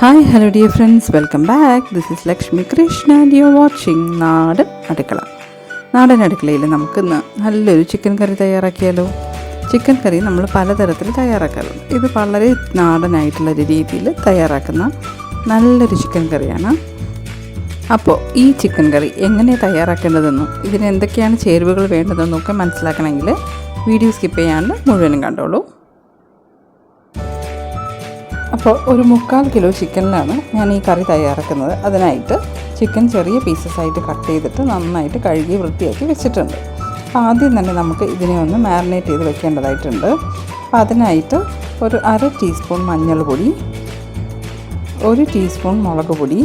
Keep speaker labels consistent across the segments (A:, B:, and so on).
A: Hi, hello dear friends, welcome back. This is Lakshmi Krishna and you're watching നാടൻ അടുക്കള. നാടൻ അടുക്കളയിൽ നമുക്കിന്ന് നല്ലൊരു ചിക്കൻ കറി തയ്യാറാക്കിയാലോ. ചിക്കൻ കറി നമ്മൾ പലതരത്തിൽ തയ്യാറാക്കാറുണ്ട്. ഇത് വളരെ നാടനായിട്ടുള്ളൊരു രീതിയിൽ തയ്യാറാക്കുന്ന നല്ലൊരു ചിക്കൻ കറിയാണ്. അപ്പോൾ ഈ ചിക്കൻ കറി എങ്ങനെ തയ്യാറാക്കേണ്ടതെന്നും ഇതിന് എന്തൊക്കെയാണ് ചേരുവകൾ വേണ്ടതെന്നും ഒക്കെ മനസ്സിലാക്കണമെങ്കിൽ വീഡിയോ സ്കിപ്പ് ചെയ്യാണ്ട് മുഴുവനും കണ്ടോളൂ. അപ്പോൾ ഒരു 3/4 കിലോ ചിക്കനിലാണ് ഞാൻ ഈ കറി തയ്യാറാക്കുന്നത്. അതിനായിട്ട് ചിക്കൻ ചെറിയ പീസസ് ആയിട്ട് കട്ട് ചെയ്തിട്ട് നന്നായിട്ട് കഴുകി വൃത്തിയാക്കി വെച്ചിട്ടുണ്ട്. അപ്പോൾ ആദ്യം തന്നെ നമുക്ക് ഇതിനെ ഒന്ന് മാരിനേറ്റ് ചെയ്ത് വെക്കേണ്ടതായിട്ടുണ്ട്. അപ്പോൾ അതിനായിട്ട് ഒരു 1/2 ടീസ്പൂൺ മഞ്ഞൾപ്പൊടി, 1 ടീസ്പൂൺ മുളക് പൊടി,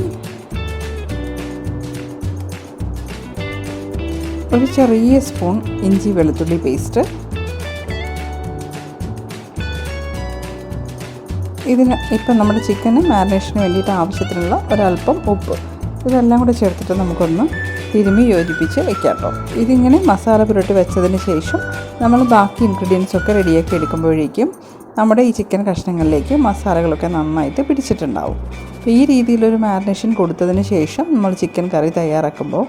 A: ഒരു ചെറിയ സ്പൂൺ ഇഞ്ചി വെളുത്തുള്ളി പേസ്റ്റ്, ഇതിന് ഇപ്പം നമ്മുടെ ചിക്കന് മാരിനേഷന് വേണ്ടിയിട്ട് ആവശ്യത്തിനുള്ള ഒരല്പം ഉപ്പ്, ഇതെല്ലാം കൂടെ ചേർത്തിട്ട് നമുക്കൊന്ന് തിരുമ്മി യോജിപ്പിച്ച് വെക്കാം കേട്ടോ. ഇതിങ്ങനെ മസാല പുരട്ടി വെച്ചതിന് ശേഷം നമ്മൾ ബാക്കി ഇൻഗ്രീഡിയൻസൊക്കെ റെഡിയാക്കി എടുക്കുമ്പോഴേക്കും നമ്മുടെ ഈ ചിക്കൻ കഷ്ണങ്ങളിലേക്ക് മസാലകളൊക്കെ നന്നായിട്ട് പിടിച്ചിട്ടുണ്ടാവും. അപ്പോൾ ഈ രീതിയിലൊരു മാരിനേഷൻ കൊടുത്തതിന് ശേഷം നമ്മൾ ചിക്കൻ കറി തയ്യാറാക്കുമ്പോൾ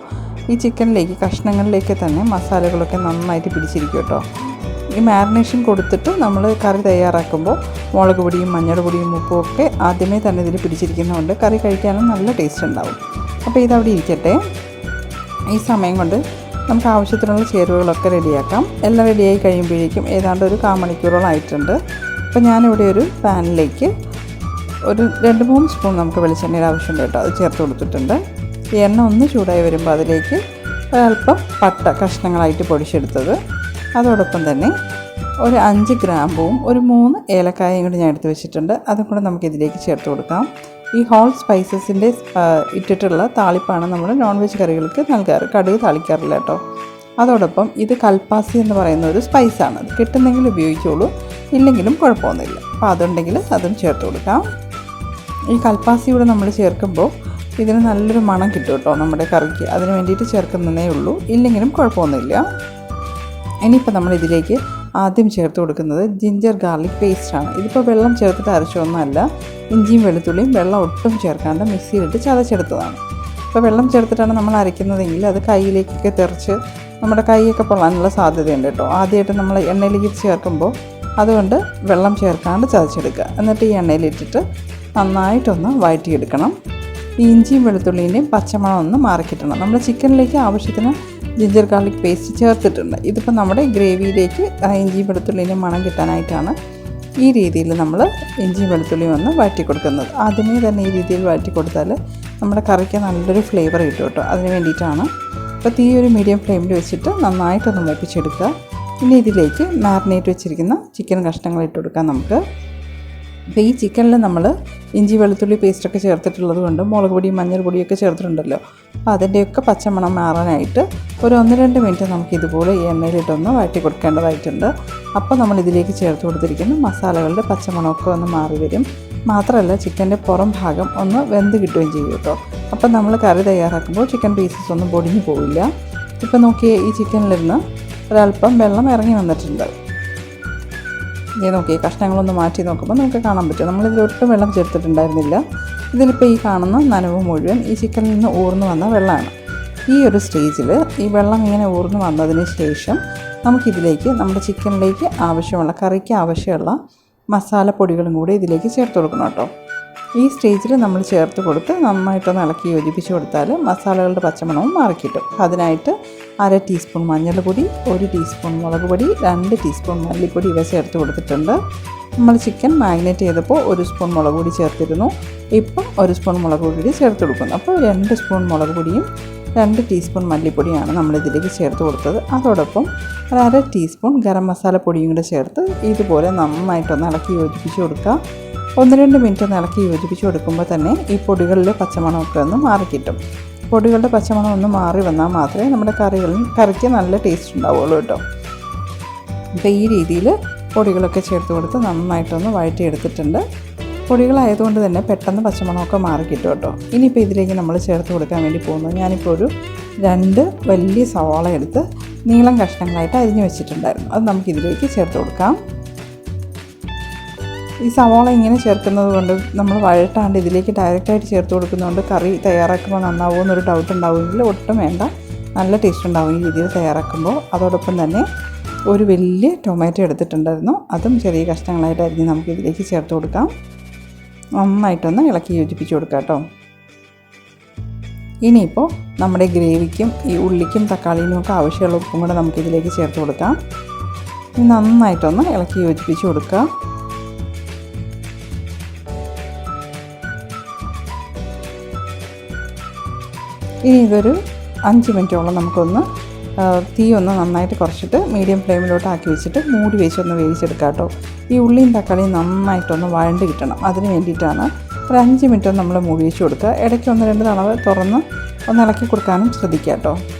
A: ഈ ചിക്കനിലേക്ക് കഷ്ണങ്ങളിലേക്ക് തന്നെ മസാലകളൊക്കെ നന്നായിട്ട് പിടിച്ചിരിക്കും കേട്ടോ. ഈ മാരിനേഷൻ കൊടുത്തിട്ട് നമ്മൾ കറി തയ്യാറാക്കുമ്പോൾ മുളക് പൊടിയും മഞ്ഞൾ പൊടിയും ഉപ്പും ഒക്കെ ആദ്യമേ തന്നെ ഇതിൽ പിടിച്ചിരിക്കുന്നതുകൊണ്ട് കറി കഴിക്കാനും നല്ല ടേസ്റ്റ് ഉണ്ടാവും. അപ്പോൾ ഇതവിടെ ഇരിക്കട്ടെ. ഈ സമയം കൊണ്ട് നമുക്ക് ആവശ്യത്തിനുള്ള ചേരുവകളൊക്കെ റെഡിയാക്കാം. എല്ലാം റെഡിയായി കഴിയുമ്പോഴേക്കും ഏതാണ്ട് ഒരു 1/4 മണിക്കൂറോളം ആയിട്ടുണ്ട്. അപ്പോൾ ഞാനിവിടെ ഒരു പാനിലേക്ക് ഒരു 2-3 സ്പൂൺ നമുക്ക് വെളിച്ചെണ്ണയുടെ ആവശ്യമുണ്ട് കേട്ടോ. അത് ചേർത്ത് കൊടുത്തിട്ടുണ്ട്. ഈ എണ്ണ ഒന്ന് ചൂടായി വരുമ്പോൾ അതിലേക്ക് ഒരല്പം പട്ട കഷ്ണങ്ങളായിട്ട് പൊടിച്ചെടുത്തത്, അതോടൊപ്പം തന്നെ ഒരു 5 ഗ്രാമ്പും ഒരു 3 ഏലക്കായയും കൂടി ഞാൻ എടുത്ത് വെച്ചിട്ടുണ്ട്. അതും കൂടെ നമുക്കിതിലേക്ക് ചേർത്ത് കൊടുക്കാം. ഈ ഹോൾ സ്പൈസസിൻ്റെ ഇട്ടിട്ടുള്ള താളിപ്പാണ് നമ്മൾ നോൺ വെജ് കറികൾക്ക് നൽകാറ്. കടുക് താളിക്കാറില്ല കേട്ടോ. അതോടൊപ്പം ഇത് കൽപ്പാസി എന്ന് പറയുന്ന ഒരു സ്പൈസാണ്. അത് കിട്ടുന്നെങ്കിൽ ഉപയോഗിച്ചോളൂ, ഇല്ലെങ്കിലും കുഴപ്പമൊന്നുമില്ല. അപ്പോൾ അതുണ്ടെങ്കിൽ അതും ചേർത്ത് കൊടുക്കാം. ഈ കൽപ്പാസി കൂടെ നമ്മൾ ചേർക്കുമ്പോൾ ഇതിന് നല്ലൊരു മണം കിട്ടും കേട്ടോ നമ്മുടെ കറിക്ക്. അതിന് വേണ്ടിയിട്ട് ചേർക്കുന്നതേ ഉള്ളൂ, ഇല്ലെങ്കിലും കുഴപ്പമൊന്നുമില്ല. ഇനിയിപ്പോൾ നമ്മളിതിലേക്ക് ആദ്യം ചേർത്ത് കൊടുക്കുന്നത് ജിഞ്ചർ ഗാർലിക് പേസ്റ്റാണ്. ഇതിപ്പോൾ വെള്ളം ചേർത്തിട്ട് അരച്ചൊന്നുമല്ല, ഇഞ്ചിയും വെളുത്തുള്ളിയും വെള്ളം ഒട്ടും ചേർക്കാണ്ട് മിക്സിയിലിട്ട് ചതച്ചെടുത്തതാണ്. ഇപ്പോൾ വെള്ളം ചേർത്തിട്ടാണ് നമ്മൾ അരയ്ക്കുന്നതെങ്കിൽ അത് കയ്യിലേക്കൊക്കെ തെറിച്ച് നമ്മുടെ കൈയൊക്കെ പൊള്ളാനുള്ള സാധ്യതയുണ്ട് കേട്ടോ. ആദ്യമായിട്ട് നമ്മൾ എണ്ണയിലേക്ക് ചേർക്കുമ്പോൾ അതുകൊണ്ട് വെള്ളം ചേർക്കാണ്ട് ചതച്ചെടുക്കുക. എന്നിട്ട് ഈ എണ്ണയിലിട്ടിട്ട് നന്നായിട്ടൊന്ന് വഴറ്റിയെടുക്കണം. ഈ ഇഞ്ചിയും വെളുത്തുള്ളിൻ്റെയും പച്ചമണം ഒന്ന് മാറിക്കിട്ടണം. നമ്മൾ ചിക്കനിലേക്ക് ആവശ്യത്തിന് ജിഞ്ചർ ഗാർലിക് പേസ്റ്റ് ചേർത്തിട്ടുണ്ട്. ഇതിപ്പോൾ നമ്മുടെ ഗ്രേവിയിലേക്ക് ഇഞ്ചിയും വെളുത്തുള്ളിൻ്റെയും മണം കിട്ടാനായിട്ടാണ് ഈ രീതിയിൽ നമ്മൾ ഇഞ്ചിയും വെളുത്തുള്ളിയും ഒന്ന് വഴറ്റി കൊടുക്കുന്നത്. ആദ്യമേ തന്നെ ഈ രീതിയിൽ വഴറ്റി കൊടുത്താൽ നമ്മുടെ കറിക്ക് നല്ലൊരു ഫ്ലേവർ കിട്ടും കേട്ടോ. അതിന് വേണ്ടിയിട്ടാണ്. അപ്പോൾ തീ ഒരു മീഡിയം ഫ്ലെയിമിൽ വെച്ചിട്ട് നന്നായിട്ടൊന്ന് മൂപ്പിച്ചെടുക്കുക. ഇനി ഇതിലേക്ക് മാരിനേറ്റ് വെച്ചിരിക്കുന്ന ചിക്കൻ കഷ്ണങ്ങൾ ഇട്ട് കൊടുക്കാം നമുക്ക്. അപ്പോൾ ഈ ചിക്കനിൽ നമ്മൾ ഇഞ്ചി വെളുത്തുള്ളി പേസ്റ്റൊക്കെ ചേർത്തിട്ടുള്ളത് കൊണ്ട് മുളക് പൊടിയും മഞ്ഞൾ പൊടിയൊക്കെ ചേർത്തിട്ടുണ്ടല്ലോ. അപ്പോൾ അതിൻ്റെയൊക്കെ പച്ചമണം മാറാനായിട്ട് ഒരു 1-2 മിനിറ്റ് നമുക്ക് ഇതുപോലെ ഈ എണ്ണയിലിട്ടൊന്ന് വഴറ്റി കൊടുക്കേണ്ടതായിട്ടുണ്ട്. അപ്പോൾ നമ്മൾ ഇതിലേക്ക് ചേർത്ത് കൊടുത്തിരിക്കുന്ന മസാലകളുടെ പച്ചമണമൊക്കെ ഒന്ന് മാറി വരും. മാത്രമല്ല ചിക്കൻ്റെ പുറം ഭാഗം ഒന്ന് വെന്ത് കിട്ടുകയും ചെയ്യും കേട്ടോ. അപ്പോൾ നമ്മൾ കറി തയ്യാറാക്കുമ്പോൾ ചിക്കൻ പീസസ് ഒന്നും പൊടിഞ്ഞു പോവില്ല. ഇപ്പോൾ നോക്കിയേ, ഈ ചിക്കനിലിരുന്ന് ഒരല്പം വെള്ളം ഇറങ്ങി വന്നിട്ടുണ്ട്. ഇനി നോക്കി കഷ്ണങ്ങളൊന്ന് മാറ്റി നോക്കുമ്പോൾ നമുക്ക് കാണാൻ പറ്റും നമ്മളിതിലൊട്ടും വെള്ളം ചേർത്തിട്ടുണ്ടായിരുന്നില്ല. ഇതിലിപ്പോൾ ഈ കാണുന്ന നനവ് മുഴുവൻ ഈ ചിക്കനിൽ നിന്ന് ഊർന്നു വന്ന വെള്ളമാണ്. ഈ ഒരു സ്റ്റേജിൽ ഈ വെള്ളം ഇങ്ങനെ ഊർന്നു വന്നതിന് ശേഷം നമുക്കിതിലേക്ക് നമ്മുടെ ചിക്കനിലേക്ക് ആവശ്യമുള്ള കറിക്ക് ആവശ്യമുള്ള മസാലപ്പൊടികളും കൂടി ഇതിലേക്ക് ചേർത്ത് കൊടുക്കണം കേട്ടോ. ഈ സ്റ്റേജിൽ നമ്മൾ ചേർത്ത് കൊടുത്ത് നന്നായിട്ടൊന്ന് ഇളക്കി യോജിപ്പിച്ച് കൊടുത്താൽ മസാലകളുടെ പച്ചമണവും മാറിക്കിട്ടും. അതിനായിട്ട് 1/2 ടീസ്പൂൺ മഞ്ഞൾപ്പൊടി, 1 ടീസ്പൂൺ മുളക് പൊടി, 2 ടീസ്പൂൺ മല്ലിപ്പൊടി ഇവ ചേർത്ത് കൊടുത്തിട്ടുണ്ട്. നമ്മൾ ചിക്കൻ മാരിനേറ്റ് ചെയ്തപ്പോൾ 1 സ്പൂൺ മുളക് പൊടി ചേർത്തിരുന്നു. ഇപ്പം 1 സ്പൂൺ മുളക് പൊടി ചേർത്ത് കൊടുക്കുന്നു. അപ്പോൾ 2 സ്പൂൺ മുളക് പൊടിയും 2 ടീസ്പൂൺ മല്ലിപ്പൊടിയാണ് നമ്മളിതിലേക്ക് ചേർത്ത് കൊടുത്തത്. അതോടൊപ്പം 1/2 ടീസ്പൂൺ ഗരം മസാല പൊടിയും കൂടെ ചേർത്ത് ഇതുപോലെ നന്നായിട്ടൊന്ന് ഇളക്കി യോജിപ്പിച്ച് കൊടുക്കുക. 1-2 മിനിറ്റ് ഒന്ന് ഇളക്കി യോജിപ്പിച്ച് കൊടുക്കുമ്പോൾ തന്നെ ഈ പൊടികളിലെ പച്ചമണമൊക്കെ ഒന്ന് മാറിക്കിട്ടും. പൊടികളുടെ പച്ചമണം ഒന്ന് മാറി വന്നാൽ മാത്രമേ നമ്മുടെ കറിക്ക് നല്ല ടേസ്റ്റ് ഉണ്ടാവുള്ളൂ കേട്ടോ. അപ്പോൾ ഈ രീതിയിൽ പൊടികളൊക്കെ ചേർത്ത് കൊടുത്ത് നന്നായിട്ടൊന്ന് വഴറ്റിയെടുത്തിട്ടുണ്ട്. പൊടികളായതുകൊണ്ട് തന്നെ പെട്ടെന്ന് പച്ചമണമൊക്കെ മാറിക്കിട്ടും കേട്ടോ. ഇനിയിപ്പോൾ ഇതിലേക്ക് നമ്മൾ ചേർത്ത് കൊടുക്കാൻ വേണ്ടി പോകുന്നത്, ഞാനിപ്പോൾ ഒരു 2 വലിയ സവാള എടുത്ത് നീളം കഷ്ണങ്ങളായിട്ട് അരിഞ്ഞ് വെച്ചിട്ടുണ്ടായിരുന്നു. അത് നമുക്കിതിലേക്ക് ചേർത്ത് കൊടുക്കാം. ഈ സവാള ഇങ്ങനെ ചേർക്കുന്നത് കൊണ്ട് നമ്മൾ വഴട്ടാണ്ട് ഇതിലേക്ക് ഡയറക്റ്റായിട്ട് ചേർത്ത് കൊടുക്കുന്നതുകൊണ്ട് കറി തയ്യാറാക്കുമ്പോൾ നന്നാവുമോ എന്നൊരു ഡൗട്ട് ഉണ്ടാവുമെങ്കിൽ ഒട്ടും വേണ്ട, നല്ല ടേസ്റ്റ് ഉണ്ടാവും ഈ രീതിയിൽ തയ്യാറാക്കുമ്പോൾ. അതോടൊപ്പം തന്നെ ഒരു വലിയ ടൊമാറ്റോ എടുത്തിട്ടുണ്ടായിരുന്നു, അതും ചെറിയ കഷ്ണങ്ങളായിട്ട് അരിഞ്ഞ് നമുക്ക് ഇതിലേക്ക് ചേർത്ത് കൊടുക്കാം. നന്നായിട്ടൊന്ന് ഇളക്കി യോജിപ്പിച്ച് കൊടുക്കാം കേട്ടോ. ഇനിയിപ്പോൾ നമ്മുടെ ഗ്രേവിക്കും ഈ ഉള്ളിക്കും തക്കാളിനും ഒക്കെ ആവശ്യമുള്ള ഉപ്പും കൂടെ നമുക്കിതിലേക്ക് ചേർത്ത് കൊടുക്കാം. നന്നായിട്ടൊന്ന് ഇളക്കി യോജിപ്പിച്ച് കൊടുക്കുക. ഇനി ഇതൊരു 5 മിനിറ്റോളം നമുക്കൊന്ന് തീ ഒന്ന് നന്നായിട്ട് കുറച്ചിട്ട് മീഡിയം ഫ്ലെയിമിലോട്ട് ആക്കി വെച്ചിട്ട് മൂടി വെച്ചൊന്ന് വേവിച്ചെടുക്കാം കേട്ടോ. ഈ ഉള്ളിയും തക്കാളിയും നന്നായിട്ടൊന്ന് വഴണ്ട് കിട്ടണം, അതിന് വേണ്ടിയിട്ടാണ് ഒരു 5 മിനിറ്റ് നമ്മൾ മൂടി വെച്ച് കൊടുക്കുക. ഇടയ്ക്ക് 1-2 തവണ തുറന്ന് ഒന്ന് ഇളക്കി കൊടുക്കാനും ശ്രദ്ധിക്കുക കേട്ടോ,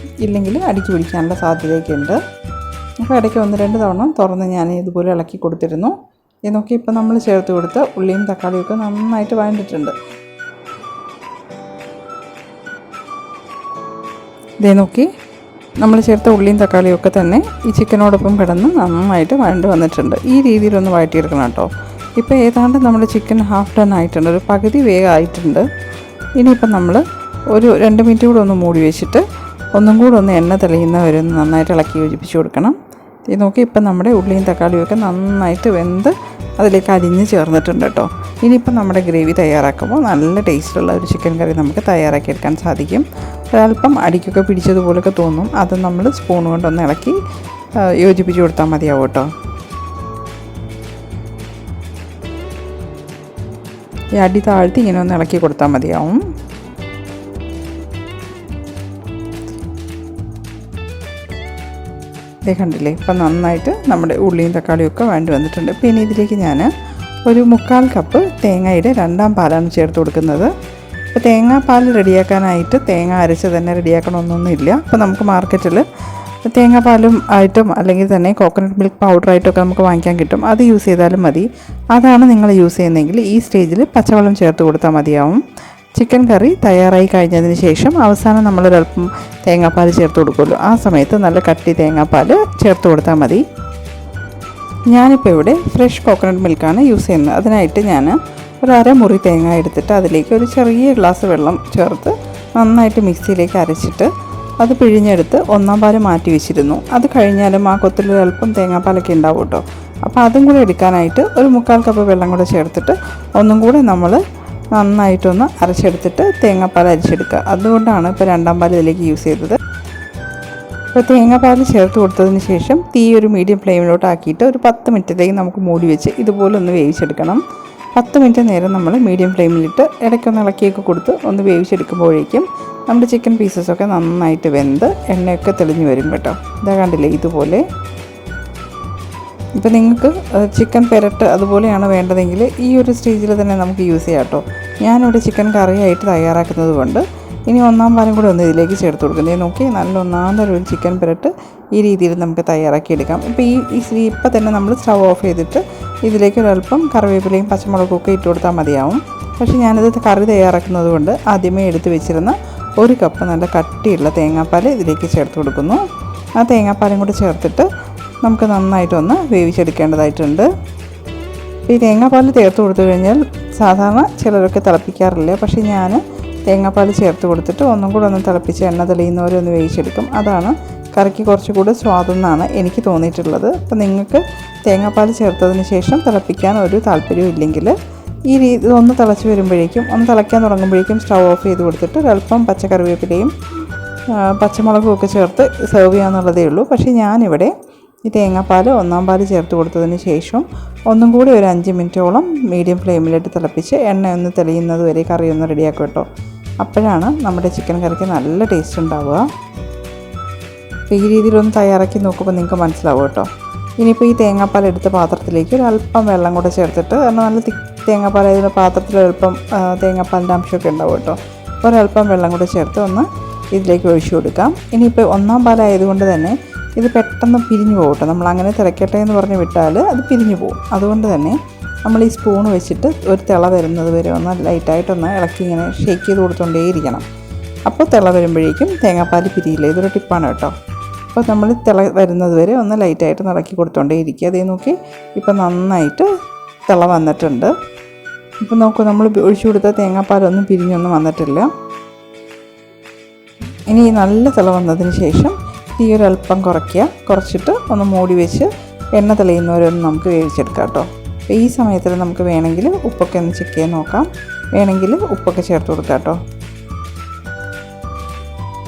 A: ഇല്ലെങ്കിൽ അടിക്ക് പിടിക്കാനുള്ള സാധ്യതയൊക്കെ ഉണ്ട്. അപ്പോൾ ഇടയ്ക്ക് 1-2 തവണ തുറന്ന് ഞാൻ ഇതുപോലെ ഇളക്കി കൊടുത്തിരുന്നു. ഇത് നോക്കി ഇപ്പോൾ നമ്മൾ ചേർത്ത് കൊടുത്ത ഉള്ളിയും തക്കാളിയും ഒക്കെ നന്നായിട്ട് വഴണ്ടിട്ടുണ്ട്. ഇതേ നോക്കി നമ്മൾ ചേർത്ത ഉള്ളിയും തക്കാളിയും ഒക്കെ തന്നെ ഈ ചിക്കനോടൊപ്പം കിടന്ന് നന്നായിട്ട് വഴണ്ട് വന്നിട്ടുണ്ട്. ഈ രീതിയിലൊന്ന് വഴറ്റിയെടുക്കണം കേട്ടോ. ഇപ്പോൾ ഏതാണ്ട് നമ്മുടെ ചിക്കൻ ഹാഫ് ഡൺ ആയിട്ടുണ്ട്, ഒരു പകുതി വേഗം ആയിട്ടുണ്ട്. ഇനിയിപ്പം നമ്മൾ ഒരു 2 മിനിറ്റ് കൂടെ ഒന്ന് മൂടി വെച്ചിട്ട് ഒന്നും കൂടെ ഒന്ന് എണ്ണ തെളിയുന്നവരെ ഒന്ന് നന്നായിട്ട് ഇളക്കി യോജിപ്പിച്ച് കൊടുക്കണം. ഇത് നോക്കി ഇപ്പം നമ്മുടെ ഉള്ളിയും തക്കാളിയും ഒക്കെ നന്നായിട്ട് വെന്ത് അതിലേക്ക് അരിഞ്ഞ് ചേർന്നിട്ടുണ്ട് കേട്ടോ. ഇനിയിപ്പം നമ്മുടെ ഗ്രേവി തയ്യാറാക്കുമ്പോൾ നല്ല ടേസ്റ്റുള്ള ഒരു ചിക്കൻ കറി നമുക്ക് തയ്യാറാക്കിയെടുക്കാൻ സാധിക്കും. ഒരല്പം അടിക്കൊക്കെ പിടിച്ചതുപോലൊക്കെ തോന്നും, അത് നമ്മൾ സ്പൂൺ കൊണ്ടൊന്ന് ഇളക്കി യോജിപ്പിച്ച് കൊടുത്താൽ മതിയാവും കേട്ടോ. ഈ അടി താഴ്ത്തി ഇങ്ങനെ ഒന്ന് ഇളക്കി കൊടുത്താൽ മതിയാവും. ഇതേ കണ്ടില്ലേ, ഇപ്പം നന്നായിട്ട് നമ്മുടെ ഉള്ളിയും തക്കാളിയും ഒക്കെ വേണ്ടി വന്നിട്ടുണ്ട്. പിന്നെ ഇതിലേക്ക് ഞാൻ ഒരു 1/4 കപ്പ് തേങ്ങയുടെ 2ാം പാലാണ് ചേർത്ത് കൊടുക്കുന്നത്. അപ്പോൾ തേങ്ങാപ്പാൽ റെഡിയാക്കാനായിട്ട് തേങ്ങ അരച്ച് തന്നെ റെഡിയാക്കണമെന്നൊന്നുമില്ല. അപ്പോൾ നമുക്ക് മാർക്കറ്റിൽ തേങ്ങാപ്പാലും ആയിട്ടും അല്ലെങ്കിൽ തന്നെ കോക്കനട്ട് മിൽക്ക് പൗഡറായിട്ടൊക്കെ നമുക്ക് വാങ്ങിക്കാൻ കിട്ടും, അത് യൂസ് ചെയ്താലും മതി. അതാണ് നിങ്ങൾ യൂസ് ചെയ്യുന്നതെങ്കിൽ ഈ സ്റ്റേജിൽ പച്ചവെള്ളം ചേർത്ത് കൊടുത്താൽ മതിയാവും. ചിക്കൻ കറി തയ്യാറായി കഴിഞ്ഞതിന് ശേഷം അവസാനം നമ്മളൊരൽപ്പം തേങ്ങാപ്പാൽ ചേർത്ത് കൊടുക്കുമല്ലോ, ആ സമയത്ത് നല്ല കട്ടി തേങ്ങാപ്പാൽ ചേർത്ത് കൊടുത്താൽ മതി. ഞാനിപ്പോൾ ഇവിടെ ഫ്രഷ് കോക്കനട്ട് മിൽക്കാണ് യൂസ് ചെയ്യുന്നത്. അതിനായിട്ട് ഞാൻ ഒരു 1/2 മുറി തേങ്ങ എടുത്തിട്ട് അതിലേക്ക് ഒരു ചെറിയ ഗ്ലാസ് വെള്ളം ചേർത്ത് നന്നായിട്ട് മിക്സിയിലേക്ക് അരച്ചിട്ട് അത് പിഴിഞ്ഞെടുത്ത് 1ാം പാൽ മാറ്റി വെച്ചിരുന്നു. അത് കഴിഞ്ഞാലും ആ കൊത്തിലൊരൽപ്പം തേങ്ങാപ്പാലൊക്കെ ഉണ്ടാവും കേട്ടോ. അപ്പോൾ അതും കൂടെ എടുക്കാനായിട്ട് ഒരു 1/4 കപ്പ് വെള്ളം കൂടെ ചേർത്തിട്ട് ഒന്നും കൂടെ നമ്മൾ നന്നായിട്ടൊന്ന് അരച്ചെടുത്തിട്ട് തേങ്ങാപ്പാൽ അരിച്ചെടുക്കുക. അതുകൊണ്ടാണ് ഇപ്പോൾ 2ാം പാൽ ഇതിലേക്ക് യൂസ് ചെയ്തത്. ഇപ്പോൾ തേങ്ങാപ്പാൽ ചേർത്ത് കൊടുത്തതിന് ശേഷം തീ ഒരു മീഡിയം ഫ്ലെയിമിലോട്ട് ആക്കിയിട്ട് ഒരു 10 മിനിറ്റിലേക്ക് നമുക്ക് മൂടി വെച്ച് ഇതുപോലെ ഒന്ന് വേവിച്ചെടുക്കണം. 10 മിനിറ്റ് നേരം നമ്മൾ മീഡിയം ഫ്ലെയിമിലിട്ട് ഇടയ്ക്കൊന്ന് ഇളക്കിയൊക്കെ കൊടുത്ത് ഒന്ന് വേവിച്ചെടുക്കുമ്പോഴേക്കും നമ്മുടെ ചിക്കൻ പീസസൊക്കെ നന്നായിട്ട് വെന്ത് എണ്ണയൊക്കെ തെളിഞ്ഞ് വരും കേട്ടോ. ഇതാ കണ്ടില്ലേ, ഇതുപോലെ. ഇപ്പോൾ നിങ്ങൾക്ക് ചിക്കൻ പെരട്ട് അതുപോലെയാണ് വേണ്ടതെങ്കിൽ ഈ ഒരു സ്റ്റേജിൽ തന്നെ നമുക്ക് യൂസ് ചെയ്യാം കേട്ടോ. ഞാനിവിടെ ചിക്കൻ കറിയായിട്ട് തയ്യാറാക്കുന്നത് കൊണ്ട് ഇനി 1ാം പാലും കൂടെ ഒന്ന് ഇതിലേക്ക് ചേർത്ത് കൊടുക്കുന്നത്. നോക്കി നല്ല ഒന്നാന്തരം ഒരു ചിക്കൻ പെരട്ട് ഈ രീതിയിൽ നമുക്ക് തയ്യാറാക്കിയെടുക്കാം. ഇപ്പോൾ ഇപ്പം തന്നെ നമ്മൾ സ്റ്റവ് ഓഫ് ചെയ്തിട്ട് ഇതിലേക്ക് ഒരൽപ്പം കറിവേപ്പിലയും പച്ചമുളകും ഒക്കെ ഇട്ട് കൊടുത്താൽ മതിയാവും. പക്ഷേ ഞാനിത് കറി തയ്യാറാക്കുന്നത് കൊണ്ട് ആദ്യമേ എടുത്ത് വെച്ചിരുന്ന 1 കപ്പ് നല്ല കട്ടിയുള്ള തേങ്ങാപ്പാൽ ഇതിലേക്ക് ചേർത്ത് കൊടുക്കുന്നു. ആ തേങ്ങാപ്പാലും കൂടെ ചേർത്തിട്ട് നമുക്ക് നന്നായിട്ടൊന്ന് വേവിച്ചെടുക്കേണ്ടതായിട്ടുണ്ട്. ഈ തേങ്ങാപ്പാൽ ചേർത്ത് കൊടുത്തു കഴിഞ്ഞാൽ സാധാരണ ചിലരൊക്കെ തിളപ്പിക്കാറില്ല, പക്ഷേ ഞാൻ തേങ്ങാപ്പാൽ ചേർത്ത് കൊടുത്തിട്ട് ഒന്നും കൂടെ ഒന്ന് തിളപ്പിച്ച് എണ്ണ തെളിയുന്നവരെ ഒന്ന് വേവിച്ചെടുക്കും. അതാണ് കറിക്ക് കുറച്ചുകൂടി സ്വാദെന്നാണ് എനിക്ക് തോന്നിയിട്ടുള്ളത്. അപ്പോൾ നിങ്ങൾക്ക് തേങ്ങാപ്പാൽ ചേർത്തതിന് ശേഷം തിളപ്പിക്കാൻ ഒരു താല്പര്യവും ഇല്ലെങ്കിൽ ഈ രീതി ഒന്ന് തിളച്ച് വരുമ്പോഴേക്കും ഒന്ന് തിളയ്ക്കാൻ തുടങ്ങുമ്പോഴേക്കും സ്റ്റവ് ഓഫ് ചെയ്ത് കൊടുത്തിട്ട് ഒരൽപ്പം പച്ചക്കറിവേപ്പിലയും പച്ചമുളകും ഒക്കെ ചേർത്ത് സെർവ് ചെയ്യാമെന്നുള്ളതേ ഉള്ളൂ. പക്ഷേ ഞാനിവിടെ ഈ തേങ്ങാപ്പാൽ 1ാം പാൽ ചേർത്ത് കൊടുത്തതിന് ശേഷം ഒന്നും കൂടി ഒരു 5 മിനിറ്റോളം മീഡിയം ഫ്ലെയിമിലിട്ട് തിളപ്പിച്ച് എണ്ണ ഒന്ന് തെളിയുന്നത് വരെ കറി ഒന്ന് റെഡിയാക്കും കേട്ടോ. അപ്പോഴാണ് നമ്മുടെ ചിക്കൻ കറിക്ക് നല്ല ടേസ്റ്റ് ഉണ്ടാവുക. അപ്പോൾ ഈ രീതിയിലൊന്ന് തയ്യാറാക്കി നോക്കുമ്പോൾ നിങ്ങൾക്ക് മനസ്സിലാവും കേട്ടോ. ഇനിയിപ്പോൾ ഈ തേങ്ങാപ്പാൽ എടുത്ത പാത്രത്തിലേക്ക് ഒരു അല്പം വെള്ളം കൂടെ ചേർത്തിട്ട്, കാരണം നല്ല തേങ്ങാപ്പാൽ ആയതിൻ്റെ പാത്രത്തിൽ അല്പം തേങ്ങാപ്പാലിൻ്റെ അംശമൊക്കെ ഉണ്ടാവും കേട്ടോ. ഒരല്പം വെള്ളം കൂടെ ചേർത്ത് ഒന്ന് ഇതിലേക്ക് ഒഴിച്ചു കൊടുക്കാം. ഇനിയിപ്പോൾ 1ാം പാലായതുകൊണ്ട് തന്നെ ഇത് പെട്ടെന്ന് പിരിഞ്ഞു പോകും കേട്ടോ. നമ്മൾ അങ്ങനെ തിളക്കട്ടെ എന്ന് പറഞ്ഞ് വിട്ടാൽ അത് പിരിഞ്ഞു പോകും. അതുകൊണ്ട് തന്നെ നമ്മൾ ഈ സ്പൂൺ വെച്ചിട്ട് ഒരു തിള വരുന്നത് വരെ ഒന്ന് ലൈറ്റായിട്ടൊന്ന് ഇളക്കി ഇങ്ങനെ ഷേക്ക് ചെയ്ത് കൊടുത്തുകൊണ്ടേയിരിക്കണം. അപ്പോൾ തിള വരുമ്പോഴേക്കും തേങ്ങാപ്പാൽ പിരിയില്ല. ഇതൊരു ടിപ്പാണ് കേട്ടോ. അപ്പോൾ നമ്മൾ തിള വരുന്നത് വരെ ഒന്ന് ലൈറ്റായിട്ട് ഇളക്കി കൊടുത്തുകൊണ്ടേയിരിക്കുക. അതേ നോക്കി ഇപ്പോൾ നന്നായിട്ട് തിള വന്നിട്ടുണ്ട്. ഇപ്പോൾ നോക്കൂ, നമ്മൾ ഒഴിച്ചു കൊടുത്ത തേങ്ങാപ്പാലൊന്നും പിരിഞ്ഞൊന്നും വന്നിട്ടില്ല. ഇനി നല്ല തിള വന്നതിന് ശേഷം തീ ഒരല്പം കുറച്ചിട്ട് ഒന്ന് മൂടി വെച്ച് എണ്ണ തെളിയുന്നവരൊന്ന് നമുക്ക് വേവിച്ചെടുക്കാം കേട്ടോ. അപ്പോൾ ഈ സമയത്തിൽ നമുക്ക് വേണമെങ്കിൽ ഉപ്പൊക്കെ ഒന്ന് ചെക്ക് ചെയ്ത് നോക്കാം, വേണമെങ്കിൽ ഉപ്പൊക്കെ ചേർത്ത് കൊടുക്കാം കേട്ടോ.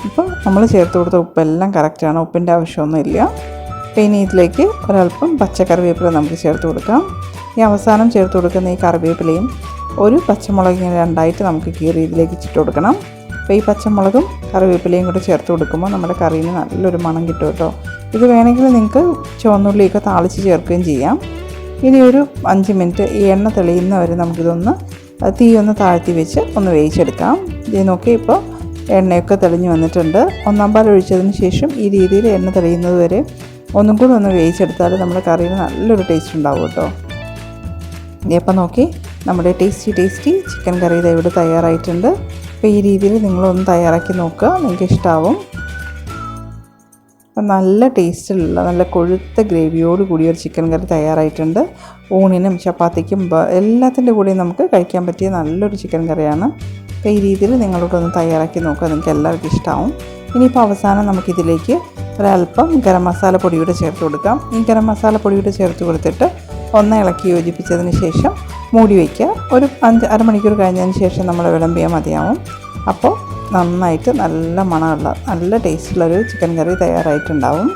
A: ഇപ്പോൾ നമ്മൾ ചേർത്ത് കൊടുത്ത ഉപ്പെല്ലാം കറക്റ്റാണ്, ഉപ്പിൻ്റെ ആവശ്യമൊന്നുമില്ല. അപ്പോൾ ഇനി ഇതിലേക്ക് ഒരല്പം പച്ചക്കറിവേപ്പില നമുക്ക് ചേർത്ത് കൊടുക്കാം. ഈ അവസാനം ചേർത്ത് കൊടുക്കുന്ന ഈ കറിവേപ്പിലയും ഒരു പച്ചമുളകിങ്ങനെ രണ്ടായിട്ട് നമുക്ക് കീറി ഇതിലേക്ക് ഇട്ട് കൊടുക്കണം. അപ്പോൾ ഈ പച്ചമുളകും കറിവേപ്പിലയും കൂടെ ചേർത്ത് കൊടുക്കുമ്പോൾ നമ്മുടെ കറിയിൽ നല്ലൊരു മണം കിട്ടും കേട്ടോ. ഇത് വേണമെങ്കിൽ നിങ്ങൾക്ക് ചുവന്നുള്ളിയൊക്കെ താളിച്ച് ചേർക്കുകയും ചെയ്യാം. ഇനി ഒരു 5 മിനിറ്റ് ഈ എണ്ണ തെളിയുന്നവരെ നമുക്കിതൊന്ന് തീ ഒന്ന് താഴ്ത്തി വെച്ച് ഒന്ന് വേവിച്ചെടുക്കാം. ഇത് നോക്കി, ഇപ്പോൾ എണ്ണയൊക്കെ തെളിഞ്ഞ് വന്നിട്ടുണ്ട്. 1-ാം പാൽ ഒഴിച്ചതിന് ശേഷം ഈ രീതിയിൽ എണ്ണ തെളിയുന്നത് വരെ ഒന്നും കൂടി ഒന്ന് വേവിച്ചെടുത്താൽ നമ്മുടെ കറിയിൽ നല്ലൊരു ടേസ്റ്റ് ഉണ്ടാവും കേട്ടോ. ഇപ്പം നോക്കി, നമ്മുടെ ടേസ്റ്റി ചിക്കൻ കറി ഇത് ഇവിടെ തയ്യാറായിട്ടുണ്ട്. അപ്പോൾ ഈ രീതിയിൽ നിങ്ങളൊന്ന് തയ്യാറാക്കി നോക്കുക, നിങ്ങൾക്ക് ഇഷ്ടമാവും. അപ്പം നല്ല ടേസ്റ്റിലുള്ള നല്ല കൊഴുത്ത ഗ്രേവിയോട് കൂടിയൊരു ചിക്കൻ കറി തയ്യാറായിട്ടുണ്ട്. ഊണിനും ചപ്പാത്തിക്കും എല്ലാത്തിൻ്റെ കൂടെയും നമുക്ക് കഴിക്കാൻ പറ്റിയ നല്ലൊരു ചിക്കൻ കറിയാണ്. അപ്പോൾ ഈ രീതിയിൽ നിങ്ങളോടൊന്ന് തയ്യാറാക്കി നോക്കുക, നിങ്ങൾക്ക് എല്ലാവർക്കും ഇഷ്ടമാവും. ഇനിയിപ്പോൾ അവസാനം നമുക്കിതിലേക്ക് ഒരല്പം ഗരം മസാല പൊടിയൂടെ ചേർത്ത് കൊടുക്കാം. ഈ ഗരം മസാല പൊടിയൂടെ ചേർത്ത് കൊടുത്തിട്ട് ഒന്ന് ഇളക്കി യോജിപ്പിച്ചതിന് ശേഷം മൂടി വയ്ക്കുക. ഒരു അരമണിക്കൂർ കഴിഞ്ഞതിന് ശേഷം നമ്മൾ വിളമ്പിയാൽ മതിയാവും. അപ്പോൾ നന്നായിട്ട് നല്ല മണമുള്ള നല്ല ടേസ്റ്റുള്ളൊരു ചിക്കൻ കറി തയ്യാറായിട്ടുണ്ടാവും.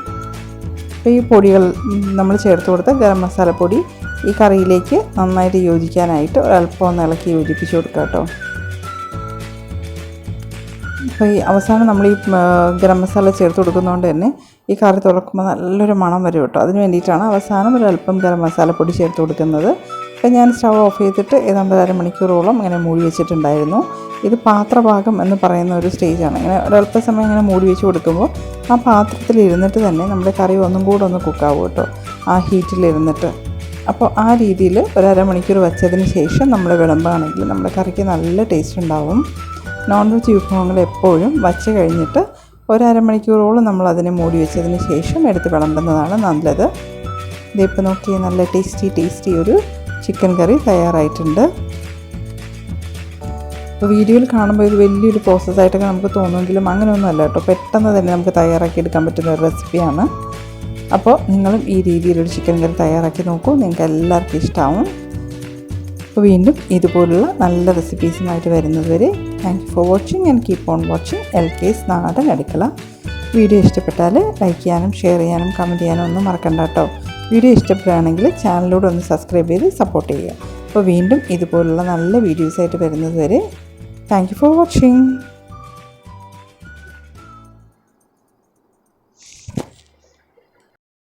A: അപ്പോൾ ഈ പൊടികൾ നമ്മൾ ചേർത്ത് കൊടുത്ത ഗരം മസാല പൊടി ഈ കറിയിലേക്ക് നന്നായിട്ട് യോജിക്കാനായിട്ട് ഒരല്പം ഒന്ന് ഇളക്കി യോജിപ്പിച്ച് കൊടുക്കുക കേട്ടോ. അപ്പോൾ ഈ അവസാനം നമ്മൾ ഈ ഗരം മസാല ചേർത്ത് കൊടുക്കുന്നതുകൊണ്ട് തന്നെ ഈ കറി തുറക്കുമ്പോൾ നല്ലൊരു മണം വരും കേട്ടോ. അതിന് വേണ്ടിയിട്ടാണ് അവസാനം ഒരല്പം ഗരം മസാല പൊടി ചേർത്ത് കൊടുക്കുന്നത്. അപ്പോൾ ഞാൻ സ്റ്റവ് ഓഫ് ചെയ്തിട്ട് ഏതാണ്ട് അരമണിക്കൂറോളം ഇങ്ങനെ മൂടി വെച്ചിട്ടുണ്ടായിരുന്നു. ഇത് പാത്രഭാഗം എന്ന് പറയുന്ന ഒരു സ്റ്റേജാണ്. ഇങ്ങനെ ഒരല്പ സമയം ഇങ്ങനെ മൂടി വെച്ച് കൊടുക്കുമ്പോൾ ആ പാത്രത്തിൽ ഇരുന്നിട്ട് തന്നെ നമ്മുടെ കറി ഒന്നും കൂടെ ഒന്ന് കുക്കാവും കേട്ടോ, ആ ഹീറ്റിലിരുന്നിട്ട്. അപ്പോൾ ആ രീതിയിൽ ഒരമണിക്കൂർ വെച്ചതിന് ശേഷം നമ്മൾ വിളമ്പാണെങ്കിൽ നമ്മുടെ കറിക്ക് നല്ല ടേസ്റ്റ് ഉണ്ടാവും. നോൺ വെജ് വിഭവങ്ങൾ എപ്പോഴും വച്ച് കഴിഞ്ഞിട്ട് ഒരമണിക്കൂറോളം നമ്മൾ അതിനെ മൂടി വെച്ചതിന് ശേഷം എടുത്ത് വിളമ്പുന്നതാണ് നല്ലത്. ഇതിപ്പോൾ നോക്കിയാൽ നല്ല ടേസ്റ്റി ഒരു ചിക്കൻ കറി തയ്യാറായിട്ടുണ്ട്. അപ്പോൾ വീഡിയോയിൽ കാണുമ്പോൾ ഇത് വലിയൊരു പ്രോസസ്സായിട്ടൊക്കെ നമുക്ക് തോന്നുമെങ്കിലും അങ്ങനെയൊന്നും അല്ല കേട്ടോ, പെട്ടെന്ന് തന്നെ നമുക്ക് തയ്യാറാക്കിയെടുക്കാൻ പറ്റുന്ന ഒരു റെസിപ്പിയാണ്. അപ്പോൾ നിങ്ങളും ഈ രീതിയിലൊരു ചിക്കൻ കറി തയ്യാറാക്കി നോക്കൂ, നിങ്ങൾക്ക് എല്ലാവർക്കും ഇഷ്ടമാവും. അപ്പോൾ വീണ്ടും ഇതുപോലുള്ള നല്ല റെസിപ്പീസുമായിട്ട് വരുന്നത് വരെ thank you for watching and keep on watching LK's നാടൻ അടുക്കള. വീഡിയോ ഇഷ്ടപ്പെട്ടാൽ ലൈക്ക് ചെയ്യാനും ഷെയർ ചെയ്യാനും കമൻറ്റ് ചെയ്യാനും ഒന്നും മറക്കണ്ട കേട്ടോ. വീഡിയോ ഇഷ്ടപ്പെടുകയാണെങ്കിൽ ചാനലിലൂടെ ഒന്ന് സബ്സ്ക്രൈബ് ചെയ്ത് സപ്പോർട്ട് ചെയ്യുക. അപ്പോൾ വീണ്ടും ഇതുപോലുള്ള നല്ല വീഡിയോസായിട്ട് വരുന്നത് വരെ താങ്ക് യു ഫോർ വാച്ചിങ്.